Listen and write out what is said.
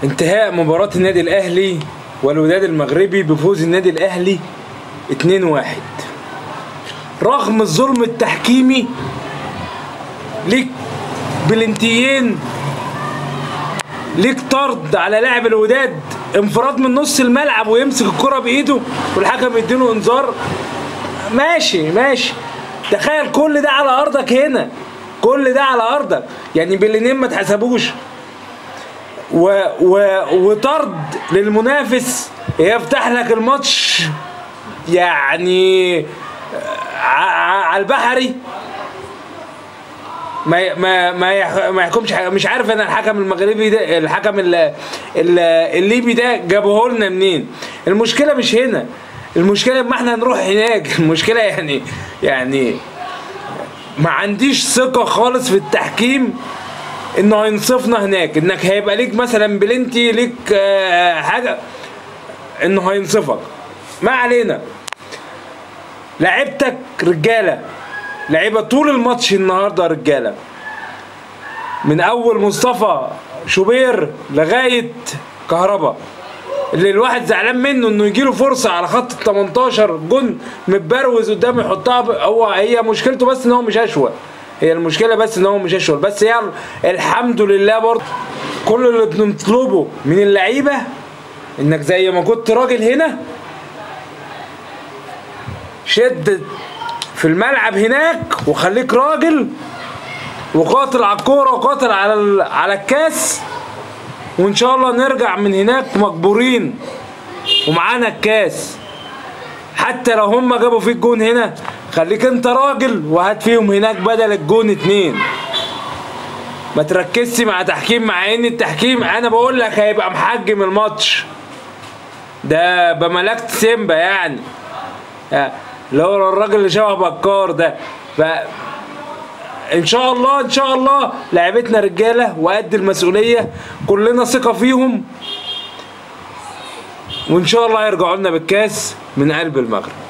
انتهاء مباراة النادي الأهلي والوداد المغربي بفوز النادي الأهلي 2-1 رغم الظلم التحكيمي. ليك بلنتيين، ليك طرد على لاعب الوداد، انفراد من نص الملعب ويمسك الكرة بإيده والحكم يديله انذار. ماشي ماشي، تخيل كل ده على أرضك هنا، كل ده على أرضك، يعني بلينين ما اتحسبوش وطرد للمنافس يفتح لك الماتش يعني على البحري. ما يحكمش حاجه. مش عارف انا الحكم المغربي ده، الحكم الليبي ده جابوه لنا منين؟ المشكله مش هنا، المشكله ما احنا نروح هناك. المشكله يعني ما عنديش ثقه خالص في التحكيم انه هينصفنا هناك، انك هيبقى ليك مثلا بلنتي، ليك حاجه انه هينصفك. ما علينا، لعيبتك رجاله، لعيبه طول الماتش النهارده رجاله، من اول مصطفى شوبير لغايه كهربا، اللي الواحد زعلان منه انه يجيله فرصه على خط ال 18 جون متبروز قدامه يحطها. هي مشكلته بس ان هو مش اشول، هي المشكله بس ان هو مش اشول. بس يلا الحمد لله برضه كل اللي بنطلبه من اللعيبه انك زي ما كنت راجل هنا شد في الملعب هناك وخليك راجل وقاتل على الكوره وقاتل على الكاس، وان شاء الله نرجع من هناك مجبورين ومعانا الكاس. حتى لو هم جابوا فيك جون هنا خليك انت راجل وهات فيهم هناك بدل الجون 2. ما تركزش مع تحكيم، مع ان التحكيم انا بقول لك هيبقى محجم الماتش ده بملكة سيمبا، يعني اللي هو الراجل اللي شبه بكار ده. ان شاء الله ان شاء الله لعيبتنا رجاله وقد المسؤوليه، كلنا ثقه فيهم، وان شاء الله هيرجعوا لنا بالكاس من قلب المغرب.